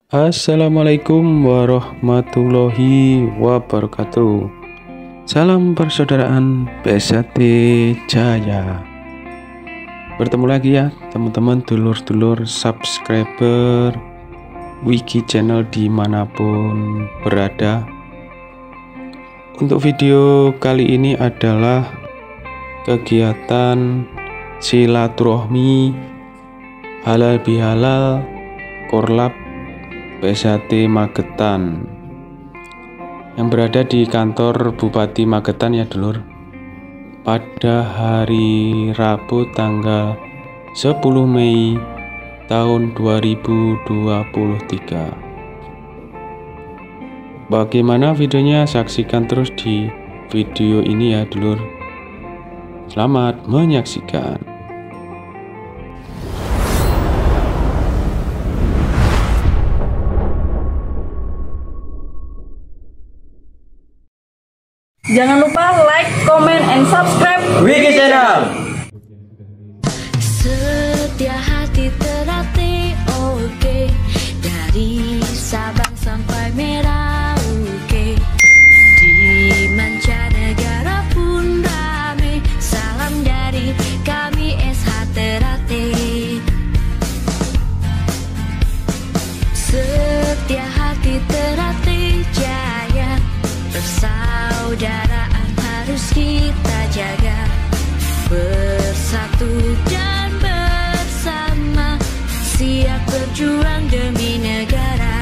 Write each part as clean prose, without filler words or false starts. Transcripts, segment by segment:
Assalamualaikum warahmatullahi wabarakatuh. Salam persaudaraan PSAT Jaya. Bertemu lagi ya teman-teman, dulur-dulur subscriber Wiki Channel dimanapun berada. Untuk video kali ini adalah kegiatan silaturahmi halal bihalal Korlap PSAT Magetan yang berada di kantor Bupati Magetan ya dulur, pada hari Rabu tanggal 10 Mei tahun 2023. Bagaimana videonya? Saksikan terus di video ini ya dulur. Selamat menyaksikan. Jangan lupa like, comment, and subscribe Wiki Channel. Setia hati terlatih, oke. Dari Sabang sampai Merauke, di mancanegara pun rame. Salam dari kami SH Ternate. Setia hati terlatih jaya, persaudaraan harus kita jaga, bersatu dan bersama, siap berjuang demi negara.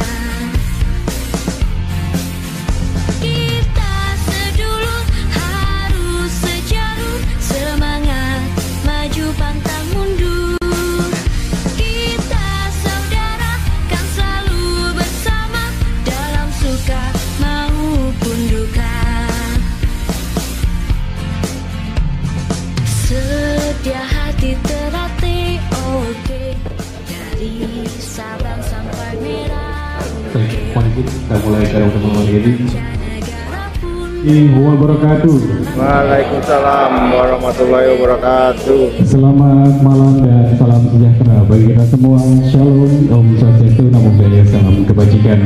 Kita sedulur harus sejalur, semangat maju pantang mundur. Kita saudara kan selalu bersama, dalam suka maupun duka. Setia hati terlatih, oke. Dari Sabang sampai Merauke, Kita mulai sekarang teman-teman ini. negara pun Wabarakatuh. Waalaikumsalam warahmatullahi wabarakatuh. Selamat malam dan salam sejahtera bagi kita semua. Shalom, Om Swastiastu, Namo Buddhaya, salam kebajikan.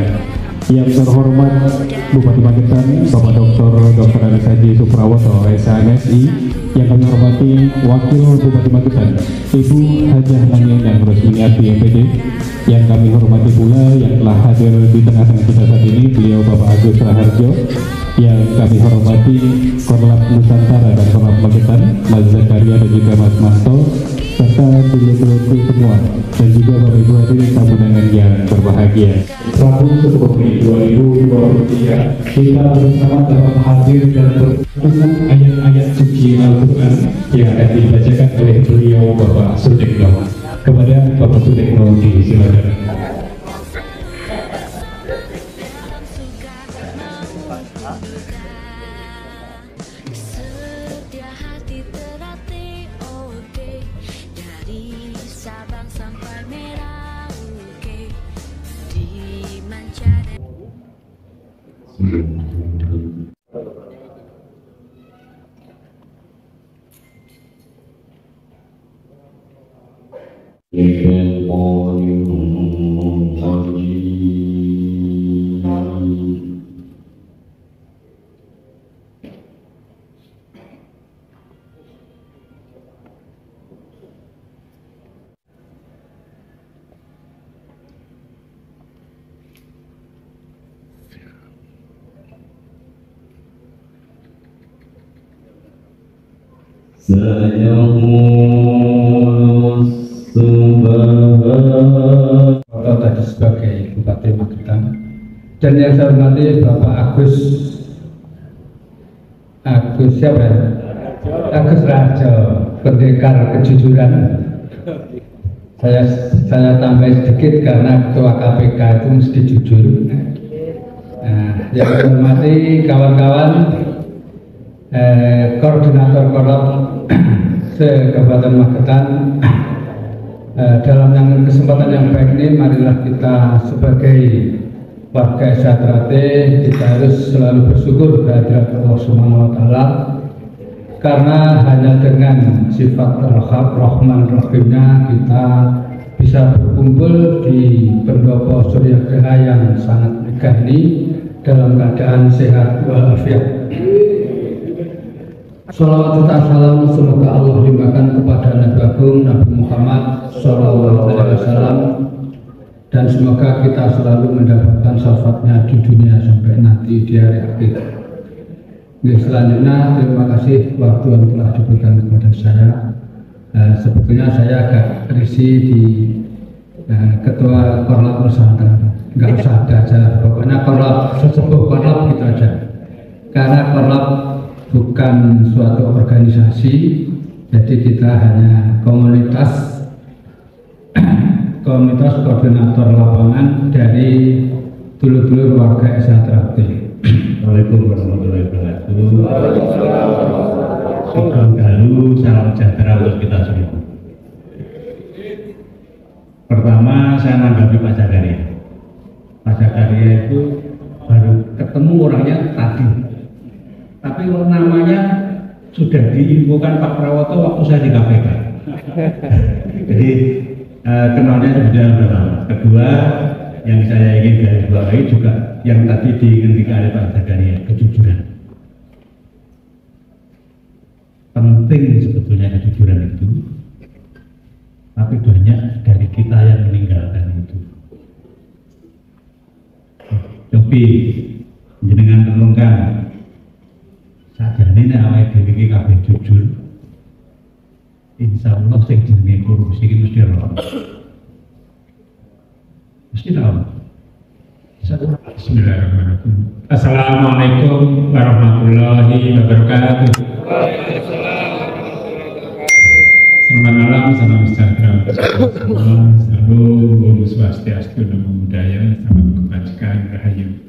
Yang terhormat Bupati Magetan, Bapak Dr. Andes Haji Suprawoto, SHMSI. Yang kami hormati Wakil Bupati Magetan, Ibu Hajah Nangin yang Rosminiati MPD. Yang kami hormati pula yang telah hadir di tengah-tengah kita saat ini, beliau Bapak Agus Raharjo. Yang kami hormati Korlap Nusantara dan Korlap Magetan, Mas Zakaria dan juga Mas Manto, serta dulur-dulurku semua, dan juga Bapak Ibu hadirin tamu undangan yang berbahagia. Rabu 10 Mei 2023, kita bersama dapat hadir dan bertemu ayat-ayat suci Al-Quran yang akan dibacakan oleh beliau Bapak Sudekno. Kepada Bapak Sudekno disilakan. setia hati terlatih, oke. Dari Sabang sampai Merauke, di mancanegara. Atau tadi sebagai Bupati Magetan, dan yang saya hormati Bapak Agus siapa ya? Agus Raharjo, pendekar kejujuran. Saya tambah sedikit karena Ketua KPK itu mesti jujur. Nah, yang saya hormati kawan-kawan koordinator Korlap se-Kabupaten Magetan. Dalam yang kesempatan yang baik ini, marilah kita sebagai warga SH Ternate, kita harus selalu bersyukur kehadirat Allah Subhanahu wa Ta'ala, karena hanya dengan sifat Rahman Rahimnya kita bisa berkumpul di pendopo Surya Graha yang sangat megah ini dalam keadaan sehat walafiat. Sholawat serta salam semoga Allah limpahkan kepada Nabi Agung Nabi Muhammad Sallallahu Alaihi Wasallam, dan semoga kita selalu mendapatkan syafaatnya di dunia sampai nanti di hari akhir. Selanjutnya terima kasih waktu yang telah diberikan kepada saya. Sebetulnya saya agak risih di ketua korlap Nusantara, nggak usah ada aja, pokoknya korlap sesepuh korlap gitu aja, karena korlap bukan suatu organisasi, jadi kita hanya komunitas koordinator lapangan dari dulur-dulur warga SA Traktir. Assalamualaikum warahmatullahi wabarakatuh. Sugeng dalu, salam sejahtera untuk kita semua. Pertama saya menanggapi Pak Zakaria. Pak Zakaria itu baru ketemu orangnya tadi, tapi namanya sudah diinfokan Pak Prawoto waktu saya di KPK. Jadi kenalnya sudah lama. Kedua, yang saya ingin garis bawahi juga yang tadi dihentikan oleh Pak Zakaria, kejujuran. Penting sebetulnya kejujuran itu, tapi banyak dari kita yang meninggalkan itu. Cobi jenengan renungkan, sajane nek awake dhewe iki kabeh jujur, insyaallah sing jenenge korupsi iki mesti ora. Mesti ora. Bismillahirrahmanirrahim. Assalamualaikum warahmatullahi wabarakatuh. Selamat malam, salam sejahtera untuk semua. Selalu Om Swastiastu, Namo Buddhaya, salam kebajikan, rahayu.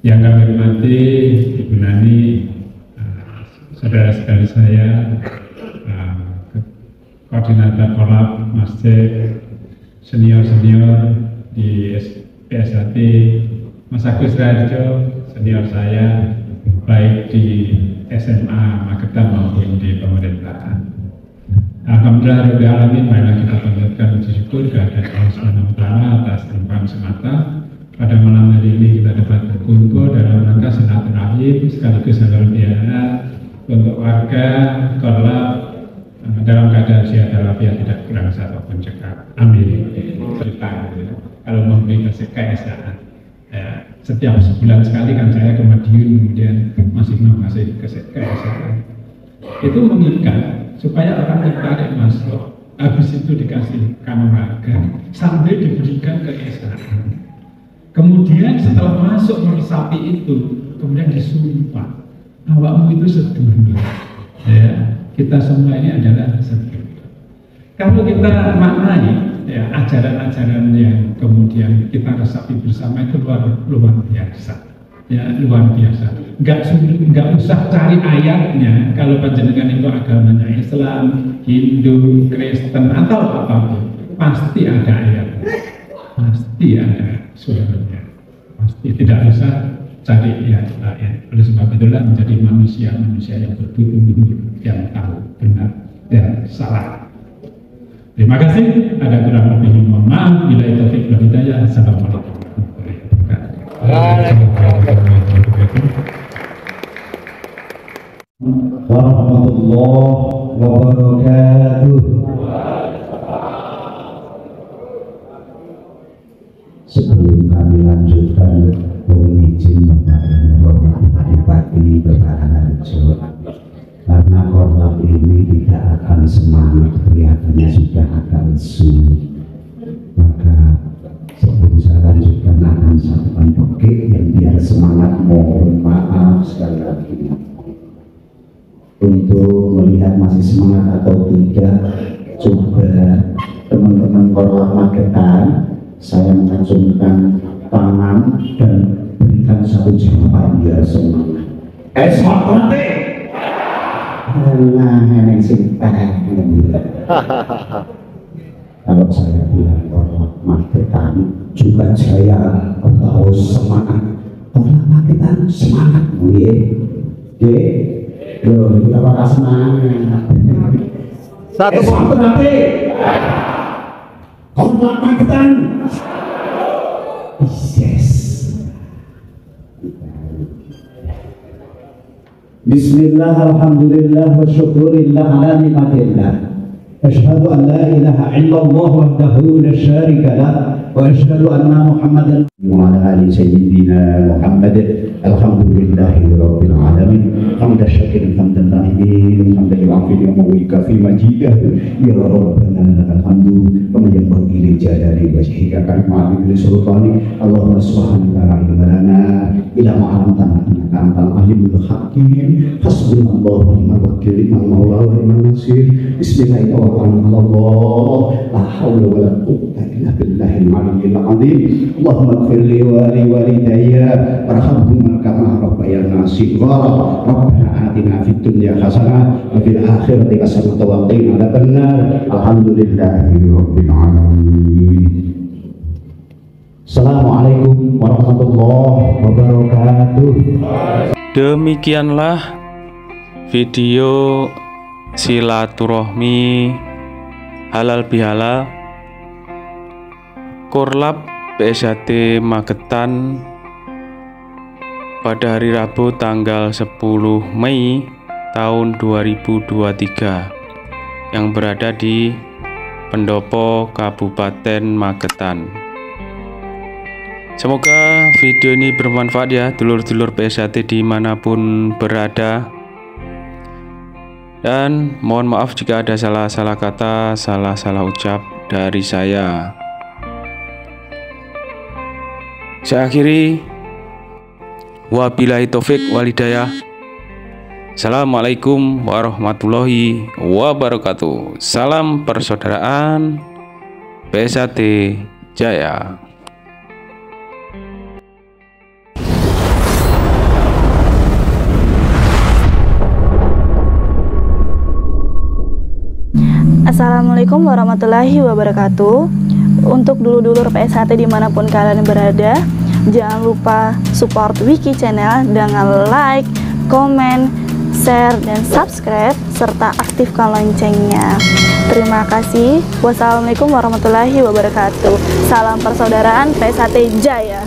Yang kami hormati Ibu Nani, saudara-saudari saya, koordinator kolab masjid, senior-senior di PSAT, Mas Agus Raharjo, senior saya, baik di SMA Magetan maupun di pemerintahan. Alhamdulillah Rabbil Alamin, marilah kita panjatkan puji syukur kehadirat Allah Subhanahu wa Ta'ala atas limpahan semata. Pada malam hari ini kita dapat berkumpul dalam rangka silaturahim sekaligus halal bihalal untuk warga kolab dalam keadaan sehat walafiat, tidak kurang satupun cekak. Amin. Kalau memberi KSA, setiap sebulan sekali kan saya ke Madiun, kemudian masih mengasih KSA. Itu mengikat supaya orang tertarik masuk, habis itu dikasih kanuragan sambil diberikan KSA. Kemudian setelah masuk meresapi itu, kemudian disumpah, awakmu itu sedunia. Ya, kita semua ini adalah sedunia. Kalau kita maknai ya ajaran-ajaran yang kemudian kita resapi bersama itu luar biasa. Ya, luar biasa. Nggak usah cari ayatnya. Kalau panjenengan itu agamanya Islam, Hindu, Kristen atau apapun, pasti ada ayatnya, pasti ada suratnya, pasti tidak usah cari ayat. Oleh sebab itulah menjadi manusia yang berbudi, yang tahu benar dan salah. Terima kasih. Ada kurang lebih mohon maaf. Bila taufik wal hidayah. Assalamualaikum warahmatullahi wabarakatuh. Sebelum kami lanjutkan, mohon izin Bapak dan Bapak Bupati Bapak Raharjo, karena korlap ini tidak akan semangat, kelihatannya sudah agak lesu, maka sebelum saya lanjutkan akan satukan tokek yang biar semangat. Mohon maaf sekali lagi. Untuk melihat masih semangat atau tidak, coba teman-teman korlap Magetan, saya mengacungkan tangan dan berikan satu jawaban biar semangat. Kalau saya bilang korlap Magetan juga saya harus semangat. Korlap Magetan semangat, loh, kita bakal semangat. Satu nanti. Hormat Magetan. Yes. Bismillah, alhamdulillah, wa syukurillah ala nikmatillah. Asyhadu an la ilaha illallah wahdahu la syarika lah wa asyhadu anna Muhammadan wa ala ali sayyidina Muhammad. Alhamdulillahi rabbil alamin. Hamdan syakirin hamdan na'imin hamdan yu'afil wa yukafi majidah ya rabbana lakal hamdu wa yanbaghi li jalali wajhika karimati li sultani. Allahumma subhanahu wa ta'ala ila ma 'allamtana innaka antal alimul hakim. Hasbunallahu wa ni'mal wakil, ni'mal maula wa ni'mal nasir. Bismillahirrahmanirrahim. La haula wa la quwwata illa billahil aliyyil azim. Allahumma ighfir li wa li walidayya warhamhuma kama rabbayana shighara. Rabbana atina fid dunya hasanah wa fil akhirati hasanah wa qina adzabannar. Alhamdulillahi rabbil alamin. Assalamualaikum warahmatullahi wabarakatuh. Demikianlah video silaturahmi halal bihalal Korlap PSHT Magetan pada hari Rabu tanggal 10 Mei tahun 2023 yang berada di Pendopo Kabupaten Magetan. Semoga video ini bermanfaat ya dulur-dulur PSHT dimanapun berada. Dan mohon maaf jika ada salah-salah kata, salah-salah ucap dari saya. Saya akhiri. Wabillahi taufik walhidayah. Assalamualaikum warahmatullahi wabarakatuh. Salam persaudaraan PSHT Jaya. Assalamualaikum warahmatullahi wabarakatuh. Untuk dulur-dulur PSHT dimanapun kalian berada, jangan lupa support Wiki Channel dengan like, komen, share, dan subscribe serta aktifkan loncengnya. Terima kasih. Wassalamualaikum warahmatullahi wabarakatuh. Salam persaudaraan PSHT Jaya.